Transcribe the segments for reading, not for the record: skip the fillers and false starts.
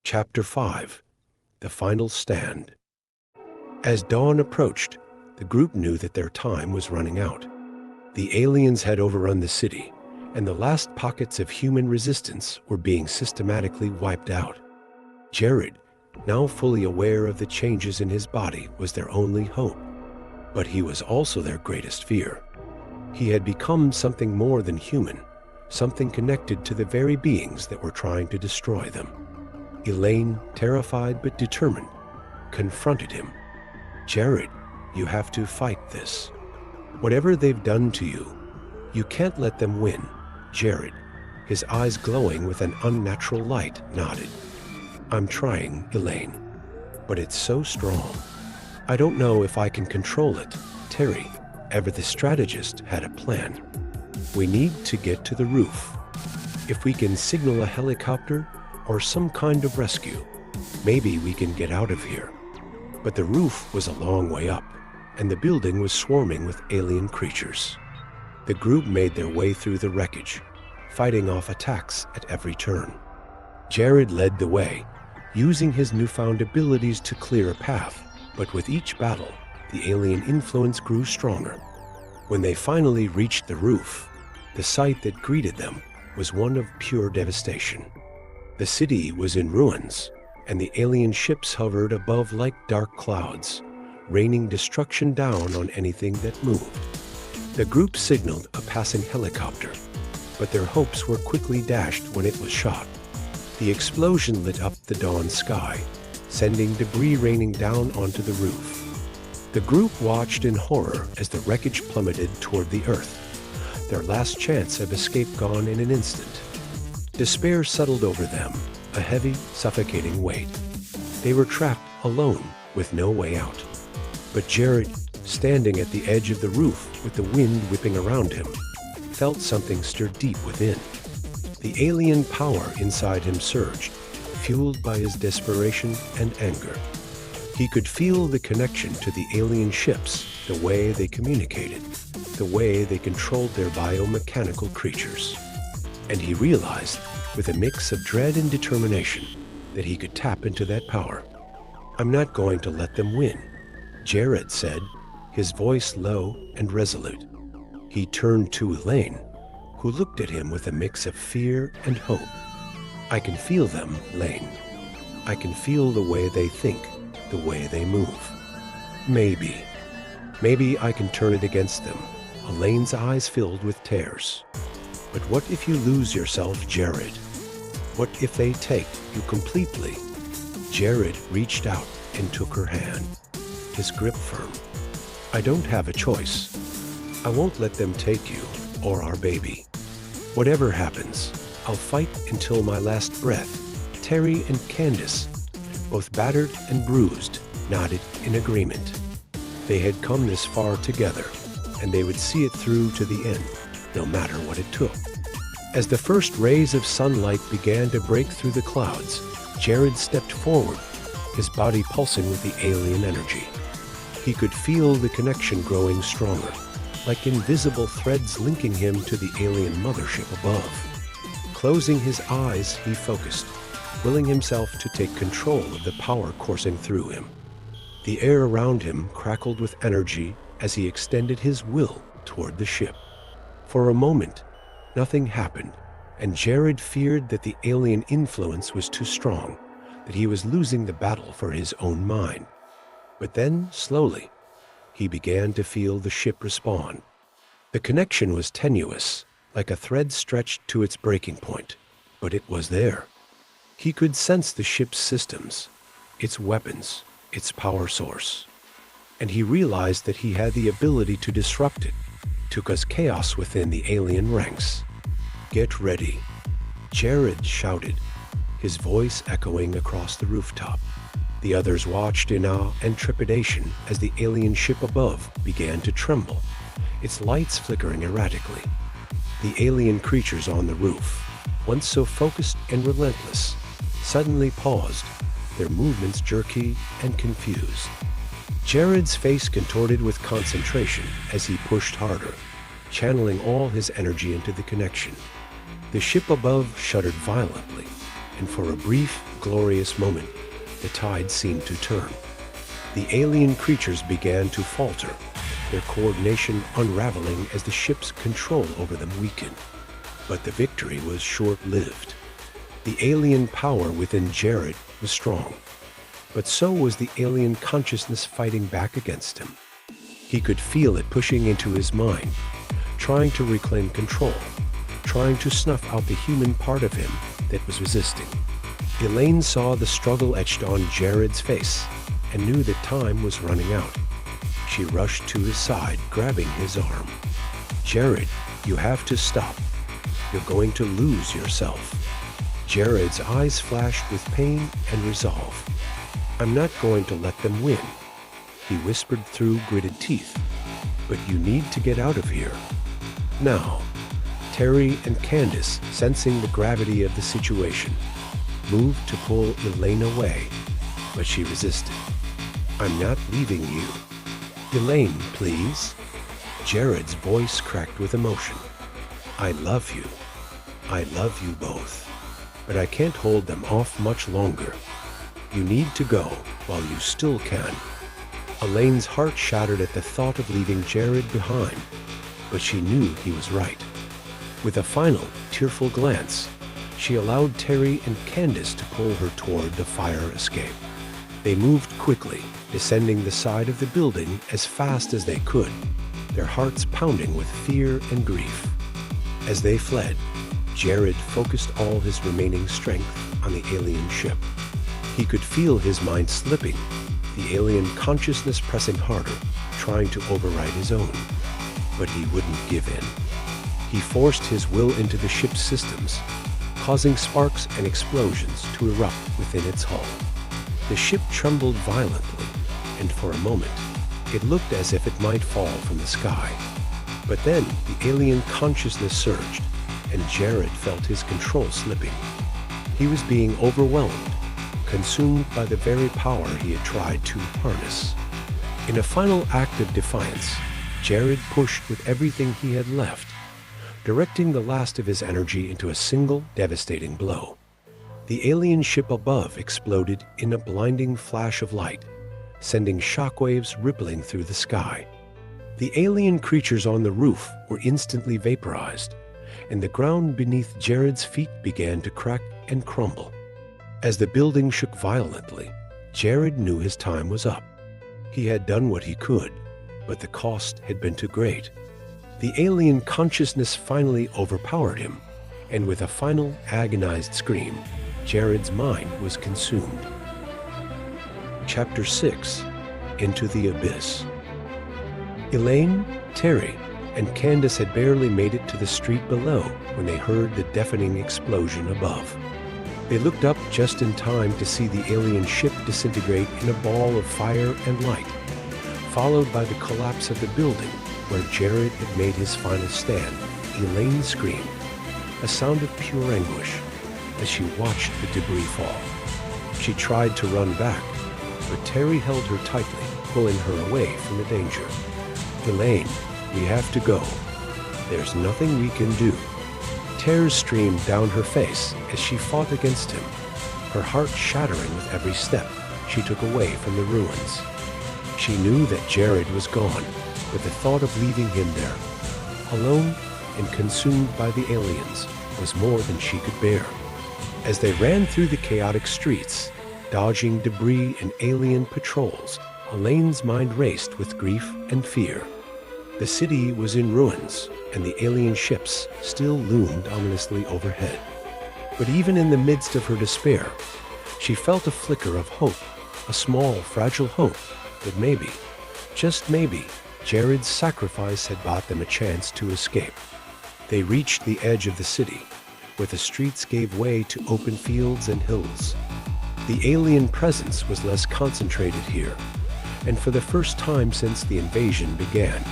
Chapter 5: The Final Stand. As dawn approached, the group knew that their time was running out. The aliens had overrun the city, and the last pockets of human resistance were being systematically wiped out. Jared, now fully aware of the changes in his body, was their only hope. But he was also their greatest fear. He had become something more than human, something connected to the very beings that were trying to destroy them. Elaine, terrified but determined, confronted him. "Jared, you have to fight this. Whatever they've done to you, you can't let them win." Jared, his eyes glowing with an unnatural light, nodded. "I'm trying, Elaine, but it's so strong. I don't know if I can control it." Terry, ever the strategist, had a plan. "We need to get to the roof. If we can signal a helicopter or some kind of rescue, maybe we can get out of here." But the roof was a long way up, and the building was swarming with alien creatures. The group made their way through the wreckage, fighting off attacks at every turn. Jared led the way, using his newfound abilities to clear a path, but with each battle, the alien influence grew stronger. When they finally reached the roof, the sight that greeted them was one of pure devastation. The city was in ruins, and the alien ships hovered above like dark clouds, raining destruction down on anything that moved. The group signaled a passing helicopter, but their hopes were quickly dashed when it was shot. The explosion lit up the dawn sky, sending debris raining down onto the roof. The group watched in horror as the wreckage plummeted toward the earth, their last chance of escape gone in an instant. Despair settled over them, a heavy, suffocating weight. They were trapped alone with no way out. But Jared, standing at the edge of the roof with the wind whipping around him, felt something stir deep within. The alien power inside him surged, fueled by his desperation and anger. He could feel the connection to the alien ships, the way they communicated, the way they controlled their biomechanical creatures. And he realized, with a mix of dread and determination, that he could tap into that power. "I'm not going to let them win," Jared said, his voice low and resolute. He turned to Elaine, who looked at him with a mix of fear and hope. "I can feel them, Elaine. I can feel the way they think, the way they move. Maybe I can turn it against them." Elaine's eyes filled with tears. "But what if you lose yourself, Jared? What if they take you completely?" Jared reached out and took her hand, his grip firm. "I don't have a choice. I won't let them take you or our baby. Whatever happens, I'll fight until my last breath." Terry and Candace, both battered and bruised, nodded in agreement. They had come this far together, and they would see it through to the end, no matter what it took. As the first rays of sunlight began to break through the clouds, Jared stepped forward, his body pulsing with the alien energy. He could feel the connection growing stronger, like invisible threads linking him to the alien mothership above. Closing his eyes, he focused, willing himself to take control of the power coursing through him. The air around him crackled with energy as he extended his will toward the ship. For a moment, nothing happened, and Jared feared that the alien influence was too strong, that he was losing the battle for his own mind. But then, slowly, he began to feel the ship respond. The connection was tenuous, like a thread stretched to its breaking point, but it was there. He could sense the ship's systems, its weapons, its power source. And he realized that he had the ability to disrupt it, to cause chaos within the alien ranks. "Get ready," Jared shouted, his voice echoing across the rooftop. The others watched in awe and trepidation as the alien ship above began to tremble, its lights flickering erratically. The alien creatures on the roof, once so focused and relentless, suddenly paused, their movements jerky and confused. Jared's face contorted with concentration as he pushed harder, channeling all his energy into the connection. The ship above shuddered violently, and for a brief, glorious moment, the tide seemed to turn. The alien creatures began to falter, their coordination unraveling as the ship's control over them weakened. But the victory was short-lived. The alien power within Jared was strong, but so was the alien consciousness fighting back against him. He could feel it pushing into his mind, trying to reclaim control, trying to snuff out the human part of him that was resisting. Elaine saw the struggle etched on Jared's face and knew that time was running out. She rushed to his side, grabbing his arm. "Jared, you have to stop. You're going to lose yourself." Jared's eyes flashed with pain and resolve. "I'm not going to let them win," he whispered through gritted teeth. "But you need to get out of here. Now." Terry and Candace, sensing the gravity of the situation, moved to pull Elaine away, but she resisted. "I'm not leaving you." "Elaine, please." Jared's voice cracked with emotion. "I love you. I love you both. But I can't hold them off much longer. You need to go while you still can." Elaine's heart shattered at the thought of leaving Jared behind, but she knew he was right. With a final, tearful glance, she allowed Terry and Candace to pull her toward the fire escape. They moved quickly, descending the side of the building as fast as they could, their hearts pounding with fear and grief. As they fled, Jared focused all his remaining strength on the alien ship. He could feel his mind slipping, the alien consciousness pressing harder, trying to override his own. But he wouldn't give in. He forced his will into the ship's systems, causing sparks and explosions to erupt within its hull. The ship trembled violently, and for a moment, it looked as if it might fall from the sky. But then the alien consciousness surged, and Jared felt his control slipping. He was being overwhelmed, consumed by the very power he had tried to harness. In a final act of defiance, Jared pushed with everything he had left, directing the last of his energy into a single devastating blow. The alien ship above exploded in a blinding flash of light, sending shockwaves rippling through the sky. The alien creatures on the roof were instantly vaporized, and the ground beneath Jared's feet began to crack and crumble. As the building shook violently, Jared knew his time was up. He had done what he could, but the cost had been too great. The alien consciousness finally overpowered him, and with a final agonized scream, Jared's mind was consumed. Chapter 6. Into the Abyss. Elaine, Terry, and Candace had barely made it to the street below when they heard the deafening explosion above. They looked up just in time to see the alien ship disintegrate in a ball of fire and light, followed by the collapse of the building where Jared had made his final stand. Elaine screamed, a sound of pure anguish, as she watched the debris fall. She tried to run back, but Terry held her tightly, pulling her away from the danger. "Elaine, we have to go. There's nothing we can do." Tears streamed down her face as she fought against him, her heart shattering with every step she took away from the ruins. She knew that Jared was gone, but the thought of leaving him there, alone and consumed by the aliens, was more than she could bear. As they ran through the chaotic streets, dodging debris and alien patrols, Elaine's mind raced with grief and fear. The city was in ruins, and the alien ships still loomed ominously overhead. But even in the midst of her despair, she felt a flicker of hope, a small, fragile hope that maybe, just maybe, Jared's sacrifice had bought them a chance to escape. They reached the edge of the city, where the streets gave way to open fields and hills. The alien presence was less concentrated here, and for the first time since the invasion began,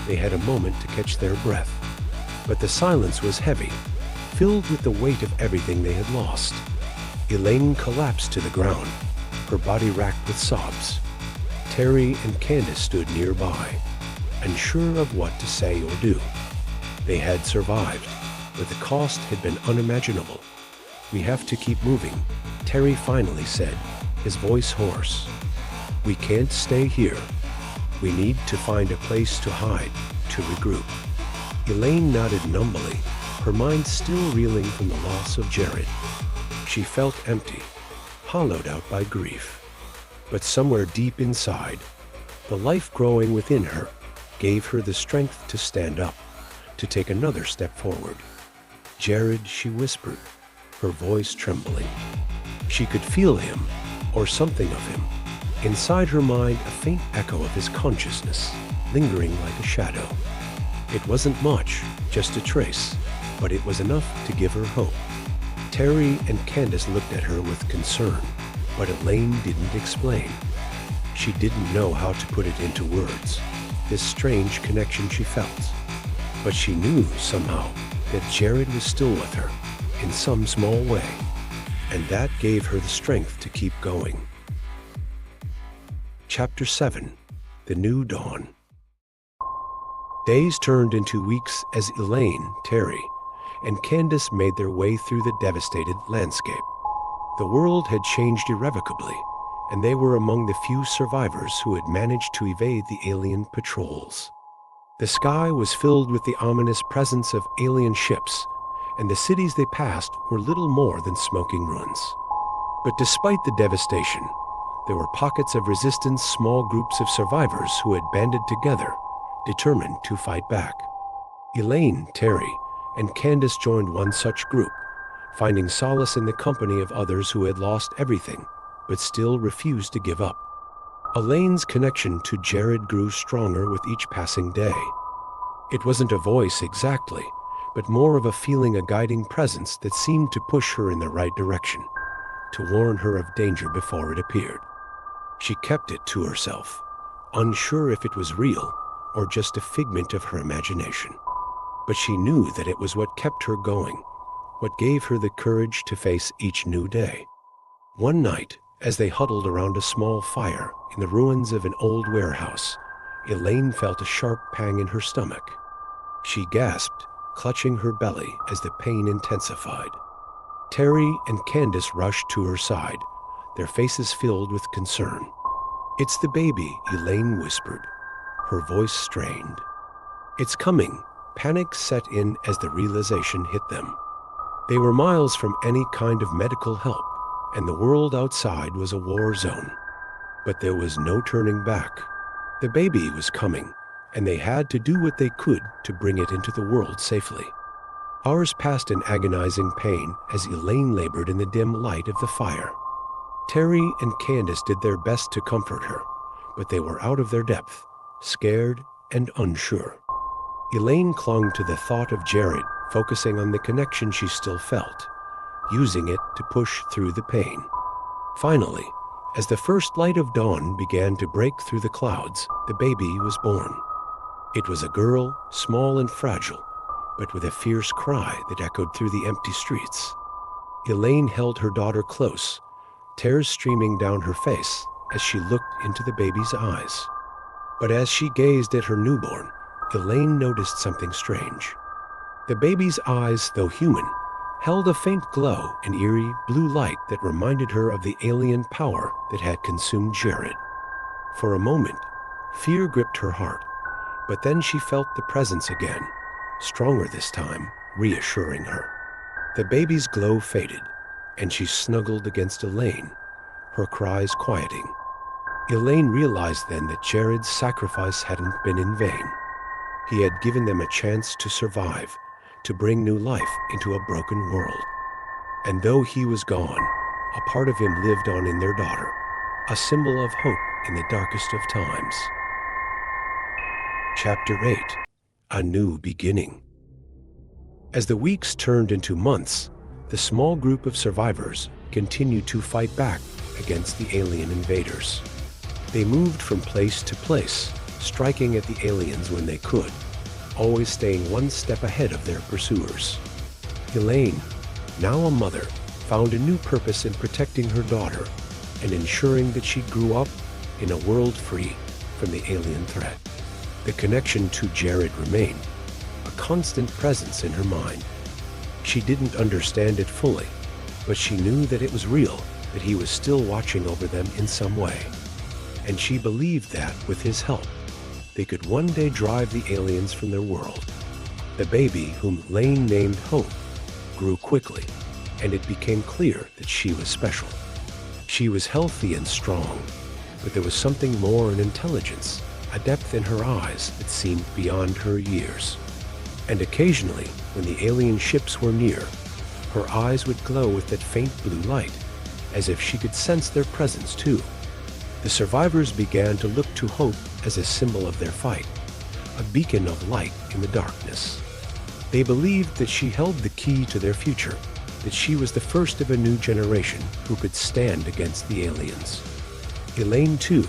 they had a moment to catch their breath. But the silence was heavy, filled with the weight of everything they had lost. Elaine collapsed to the ground, her body racked with sobs. Terry and Candace stood nearby, unsure of what to say or do. They had survived, but the cost had been unimaginable. "We have to keep moving," Terry finally said, his voice hoarse. "We can't stay here. We need to find a place to hide, to regroup." Elaine nodded numbly, her mind still reeling from the loss of Jared. She felt empty, hollowed out by grief. But somewhere deep inside, the life growing within her gave her the strength to stand up, to take another step forward. "Jared," she whispered, her voice trembling. She could feel him, or something of him. Inside her mind, a faint echo of his consciousness, lingering like a shadow. It wasn't much, just a trace, but it was enough to give her hope. Terry and Candace looked at her with concern, but Elaine didn't explain. She didn't know how to put it into words, this strange connection she felt. But she knew somehow that Jared was still with her, in some small way, and that gave her the strength to keep going. Chapter 7. The New Dawn. Days turned into weeks as Elaine, Terry, and Candace made their way through the devastated landscape. The world had changed irrevocably, and they were among the few survivors who had managed to evade the alien patrols. The sky was filled with the ominous presence of alien ships, and the cities they passed were little more than smoking ruins. But despite the devastation, there were pockets of resistance, small groups of survivors who had banded together, determined to fight back. Elaine, Terry, and Candace joined one such group, finding solace in the company of others who had lost everything, but still refused to give up. Elaine's connection to Jared grew stronger with each passing day. It wasn't a voice exactly, but more of a feeling, a guiding presence that seemed to push her in the right direction, to warn her of danger before it appeared. She kept it to herself, unsure if it was real or just a figment of her imagination. But she knew that it was what kept her going, what gave her the courage to face each new day. One night, as they huddled around a small fire in the ruins of an old warehouse, Elaine felt a sharp pang in her stomach. She gasped, clutching her belly as the pain intensified. Terry and Candace rushed to her side, their faces filled with concern. "It's the baby," Elaine whispered, her voice strained. "It's coming." Panic set in as the realization hit them. They were miles from any kind of medical help, and the world outside was a war zone. But there was no turning back. The baby was coming, and they had to do what they could to bring it into the world safely. Hours passed in agonizing pain as Elaine labored in the dim light of the fire. Terry and Candace did their best to comfort her, but they were out of their depth, scared and unsure. Elaine clung to the thought of Jared, focusing on the connection she still felt, using it to push through the pain. Finally, as the first light of dawn began to break through the clouds, the baby was born. It was a girl, small and fragile, but with a fierce cry that echoed through the empty streets. Elaine held her daughter close, tears streaming down her face as she looked into the baby's eyes. But as she gazed at her newborn, Elaine noticed something strange. The baby's eyes, though human, held a faint glow, an eerie blue light that reminded her of the alien power that had consumed Jared. For a moment, fear gripped her heart, but then she felt the presence again, stronger this time, reassuring her. The baby's glow faded, and she snuggled against Elaine, her cries quieting. Elaine realized then that Jared's sacrifice hadn't been in vain. He had given them a chance to survive, to bring new life into a broken world. And though he was gone, a part of him lived on in their daughter, a symbol of hope in the darkest of times. Chapter 8. A New Beginning. As the weeks turned into months, the small group of survivors continued to fight back against the alien invaders. They moved from place to place, striking at the aliens when they could, always staying one step ahead of their pursuers. Elaine, now a mother, found a new purpose in protecting her daughter and ensuring that she grew up in a world free from the alien threat. The connection to Jared remained, a constant presence in her mind. She didn't understand it fully, But she knew that it was real, that he was still watching over them in some way. And she believed that, with his help, they could one day drive the aliens from their world. The baby, whom Lane named Hope, grew quickly, and it became clear that she was special. She was healthy and strong, but there was something more in intelligence, a depth in her eyes that seemed beyond her years. And occasionally, when the alien ships were near, her eyes would glow with that faint blue light, as if she could sense their presence too. The survivors began to look to Hope as a symbol of their fight, a beacon of light in the darkness. They believed that she held the key to their future, that she was the first of a new generation who could stand against the aliens. Elaine, too,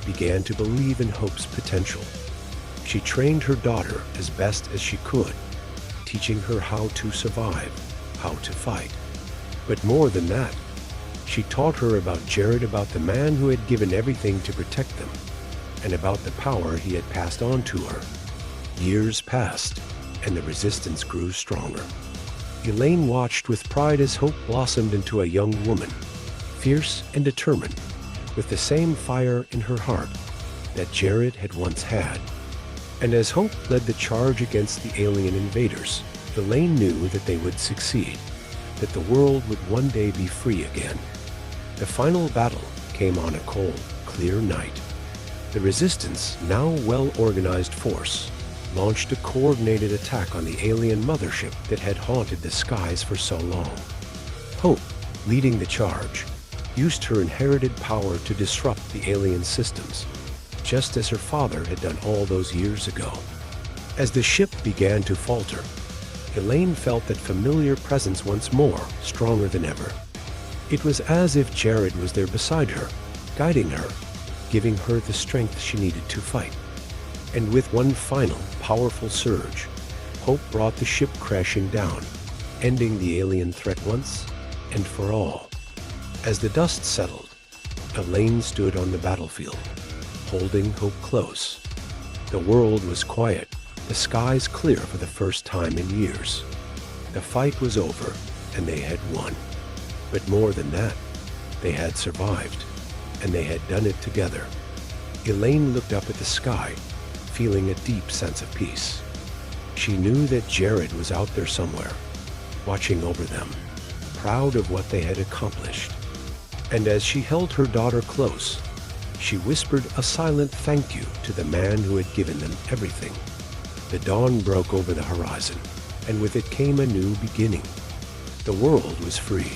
began to believe in Hope's potential. She trained her daughter as best as she could, teaching her how to survive, how to fight. But more than that, she taught her about Jared, about the man who had given everything to protect them, and about the power he had passed on to her. Years passed, and the resistance grew stronger. Elaine watched with pride as Hope blossomed into a young woman, fierce and determined, with the same fire in her heart that Jared had once had. And as Hope led the charge against the alien invaders, Elaine knew that they would succeed, that the world would one day be free again. The final battle came on a cold, clear night. The Resistance, now well-organized force, launched a coordinated attack on the alien mothership that had haunted the skies for so long. Hope, leading the charge, used her inherited power to disrupt the alien systems, just as her father had done all those years ago. As the ship began to falter, Elaine felt that familiar presence once more, stronger than ever. It was as if Jared was there beside her, guiding her, giving her the strength she needed to fight. And with one final, powerful surge, Hope brought the ship crashing down, ending the alien threat once and for all. As the dust settled, Elaine stood on the battlefield, holding Hope close. The world was quiet, the skies clear for the first time in years. The fight was over, and they had won. But more than that, they had survived, and they had done it together. Elaine looked up at the sky, feeling a deep sense of peace. She knew that Jared was out there somewhere, watching over them, proud of what they had accomplished. And as she held her daughter close, she whispered a silent thank you to the man who had given them everything. The dawn broke over the horizon, and with it came a new beginning. The world was free,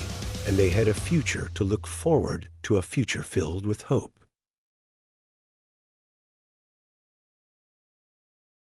and they had a future to look forward to, a future filled with hope.